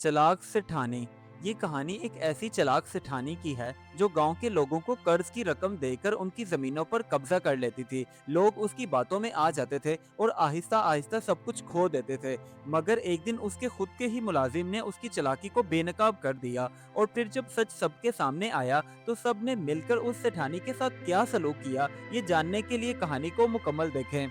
चलाक सेठानी। ये कहानी एक ऐसी चलाक सेठानी की है जो गांव के लोगों को कर्ज की रकम देकर उनकी जमीनों पर कब्जा कर लेती थी। लोग उसकी बातों में आ जाते थे और आहिस्ता आहिस्ता सब कुछ खो देते थे। मगर एक दिन उसके खुद के ही मुलाजिम ने उसकी चालाकी को बेनकाब कर दिया और फिर जब सच सबके सामने आया तो सब ने मिलकर उस सेठानी के साथ क्या सलूक किया, ये जानने के लिए कहानी को मुकम्मल देखें।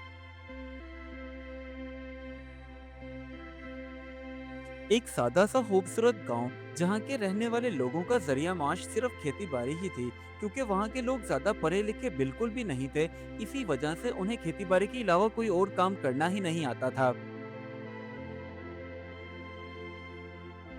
एक सादा सा खूबसूरत गांव जहां के रहने वाले लोगों का जरिया माश सिर्फ खेती बाड़ी ही थी, क्योंकि वहां के लोग ज्यादा पढ़े लिखे बिल्कुल भी नहीं थे। इसी वजह से उन्हें खेती बाड़ी के अलावा कोई और काम करना ही नहीं आता था।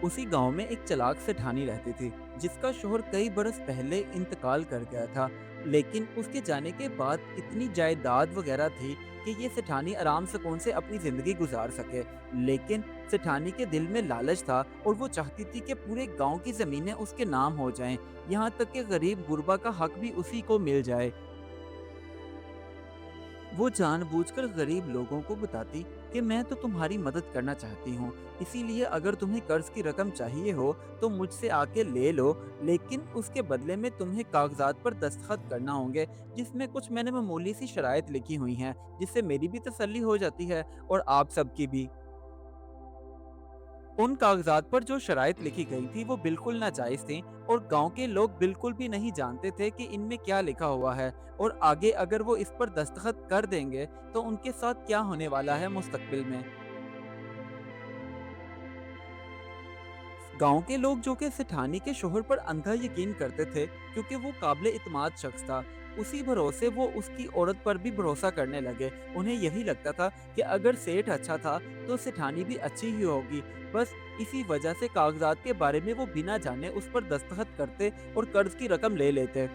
उसी गांव में एक चालाक सेठानी रहती थी जिसका शोहर कई बरस पहले इंतकाल कर गया था। लेकिन उसके जाने के बाद इतनी जायदाद वगैरह थी कि ये सेठानी आराम सुकून से अपनी जिंदगी गुजार सके। लेकिन सेठानी के दिल में लालच था और वो चाहती थी कि पूरे गांव की जमीनें उसके नाम हो जाएं, यहाँ तक कि गरीब गुरबा का हक भी उसी को मिल जाए। वो जानबूझकर गरीब लोगों को बताती कि मैं तो तुम्हारी मदद करना चाहती हूँ, इसीलिए अगर तुम्हें कर्ज की रकम चाहिए हो तो मुझसे आके ले लो। लेकिन उसके बदले में तुम्हें कागजात पर दस्तखत करना होंगे जिसमें कुछ मैंने मामूली सी शराइत लिखी हुई हैं, जिससे मेरी भी तसल्ली हो जाती है और आप सबकी भी। उन कागजात पर जो शराइत लिखी गई थी वो बिल्कुल नाजायज थी और गांव के लोग बिल्कुल भी नहीं जानते थे कि इनमें क्या लिखा हुआ है और आगे अगर वो इस पर दस्तखत कर देंगे तो उनके साथ क्या होने वाला है मुस्तकबिल में। गांव के लोग जो कि सेठानी के शोहर पर अंधा यकीन करते थे क्योंकि वो काबिल इत्मीनान शख्स था, उसी भरोसे वो उसकी औरत पर भी भरोसा करने लगे। उन्हें यही लगता था कि अगर सेठ अच्छा था तो सेठानी भी अच्छी ही होगी। बस इसी वजह से कागजात के बारे में वो बिना जाने उस पर दस्तखत करते और कर्ज की रकम ले लेते।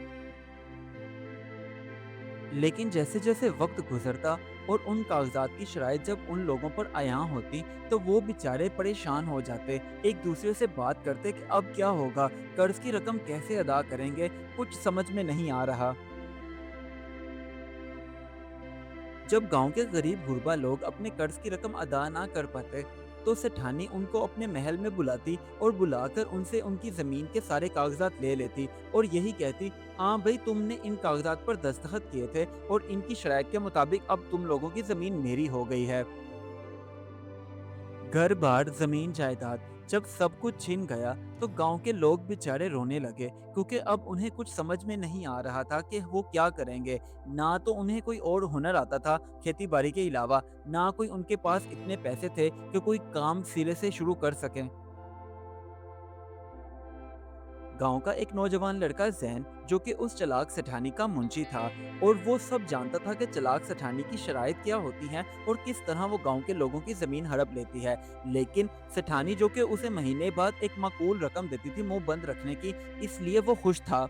लेकिन जैसे जैसे वक्त गुजरता और उन कागजात की शराइत जब उन लोगों पर आया होती तो वो बेचारे परेशान हो जाते। एक दूसरे से बात करते कि अब क्या होगा, कर्ज की रकम कैसे अदा करेंगे, कुछ समझ में नहीं आ रहा। जब गांव के गरीब गुरबा लोग अपने कर्ज की रकम अदा ना कर पाते तो सेठानी उनको अपने महल में बुलाती और बुलाकर उनसे उनकी जमीन के सारे कागजात ले लेती और यही कहती, हाँ भाई तुमने इन कागजात पर दस्तखत किए थे और इनकी शराइत के मुताबिक अब तुम लोगों की जमीन मेरी हो गई है। घर बार जमीन जायदाद जब सब कुछ छिन गया तो गांव के लोग बेचारे रोने लगे, क्योंकि अब उन्हें कुछ समझ में नहीं आ रहा था कि वो क्या करेंगे। ना तो उन्हें कोई और हुनर आता था खेती बाड़ी के अलावा, ना कोई उनके पास इतने पैसे थे कि कोई काम सिरे से शुरू कर सकें। गांव का एक नौजवान लड़का जैन जो कि उस चालाक सेठानी का मुंशी था और वो सब जानता था कि चालाक सेठानी की शराइत क्या होती हैं और किस तरह वो गांव के लोगों की जमीन हड़प लेती है। लेकिन सेठानी जो कि उसे महीने बाद एक माकूल रकम देती थी मुंह बंद रखने की, इसलिए वो खुश था।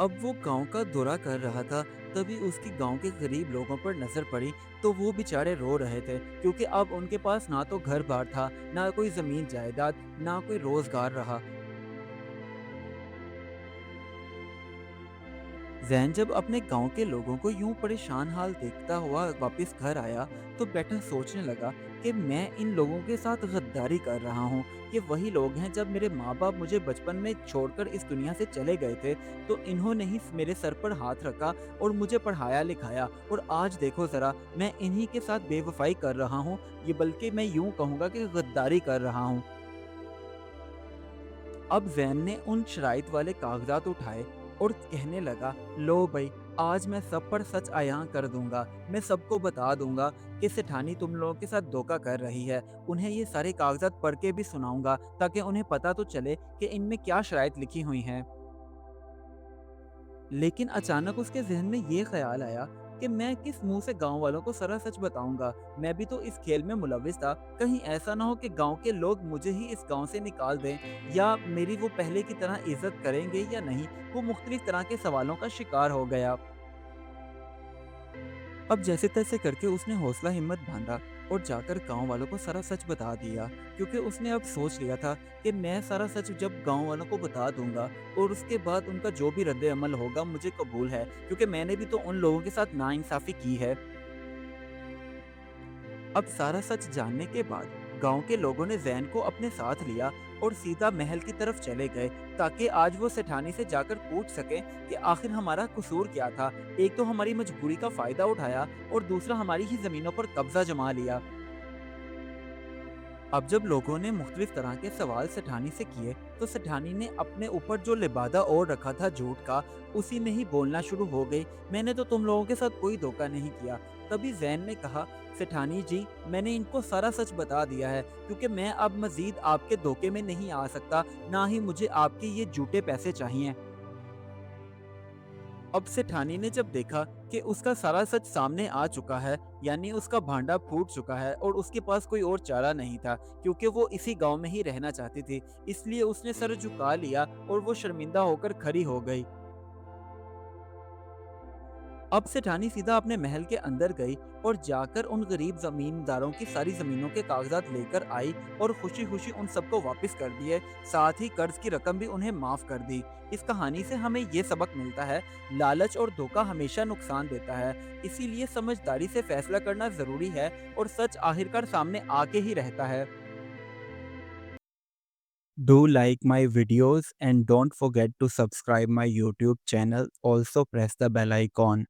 अब वो गांव का दौरा कर रहा था, तभी उसकी गांव के गरीब लोगों पर नजर पड़ी तो वो बेचारे रो रहे थे, क्योंकि अब उनके पास ना तो घर बार था, ना कोई जमीन जायदाद, ना कोई रोजगार रहा। जैन जब अपने गांव के लोगों को यूं परेशान हाल देखता हुआ वापस घर आया तो बैठा सोचने लगा कि मैं इन लोगों के साथ गद्दारी कर रहा हूँ। ये वही लोग हैं जब मेरे माँ बाप मुझे बचपन में छोड़कर इस दुनिया से चले गए थे तो इन्होंने ही मेरे सर पर हाथ रखा और मुझे पढ़ाया लिखाया, और आज देखो जरा मैं इन्हीं के साथ बेवफाई कर रहा हूँ। ये बल्कि मैं यूं कहूँगा कि गद्दारी कर रहा हूँ। अब जैन ने उन शराइत वाले कागजात उठाए और कहने लगा, लो भाई, आज मैं सब पर सच आयां कर दूंगा। मैं सबको बता दूंगा कि सेठानी तुम लोगों के साथ धोखा कर रही है। उन्हें ये सारे कागजात पढ़ के भी सुनाऊंगा ताकि उन्हें पता तो चले कि इनमें क्या शराइत लिखी हुई हैं। लेकिन अचानक उसके जहन में ये ख्याल आया कि मैं किस मुंह से गांव वालों को सारा सच बताऊंगा। मैं भी तो इस खेल में मुलविस था, कहीं ऐसा ना हो कि गांव के लोग मुझे ही इस गांव से निकाल दें, या मेरी वो पहले की तरह इज्जत करेंगे या नहीं। वो मुख्तलिफ तरह के सवालों का शिकार हो गया। अब जैसे तैसे करके उसने हौसला हिम्मत बांधा और जाकर गांव वालों को सारा सच बता दिया, क्योंकि उसने अब सोच लिया था कि मैं सारा सच जब गांव वालों को बता दूंगा और उसके बाद उनका जो भी रद्द अमल होगा मुझे कबूल है, क्योंकि मैंने भी तो उन लोगों के साथ नाइंसाफी की है। अब सारा सच जानने के बाद गांव के लोगों ने जैन को अपने साथ लिया और सीधा महल की तरफ चले गए, ताकि आज वो सेठानी से जाकर पूछ सके कि आखिर हमारा कसूर क्या था। एक तो हमारी मजबूरी का फायदा उठाया और दूसरा हमारी ही जमीनों पर कब्जा जमा लिया। अब जब लोगों ने मुख्तलिफ तरह के सवाल सेठानी से किए, तो सेठानी ने अपने ऊपर जो लिबादा ओढ़ रखा था झूठ का, उसी में ही बोलना शुरू हो गई। मैंने तो तुम लोगों के साथ कोई धोखा नहीं किया। तभी जैन ने कहा, सेठानी जी, मैंने इनको सारा सच बता दिया है, क्योंकि मैं अब मजीद आपके धोखे में नहीं आ सकता, ना ही मुझे आपके ये झूठे पैसे चाहिए। अब सेठानी ने जब देखा कि उसका सारा सच सामने आ चुका है, यानी उसका भांडा फूट चुका है और उसके पास कोई और चारा नहीं था, क्योंकि वो इसी गांव में ही रहना चाहती थी, इसलिए उसने सर झुका लिया और वो शर्मिंदा होकर खड़ी हो गई। अब सेठानी सीधा अपने महल के अंदर गई और जाकर उन गरीब जमींदारों की सारी जमीनों के कागजात लेकर आई और खुशी खुशी उन सबको वापस कर दिए। साथ ही कर्ज की रकम भी उन्हें माफ कर दी। इस कहानी से हमें ये सबक मिलता है, लालच और धोखा हमेशा नुकसान देता है, इसीलिए समझदारी से फैसला करना जरूरी है और सच आखिरकार सामने आके ही रहता है। Do like my videos and don't forget to subscribe my YouTube channel. Also press the bell icon.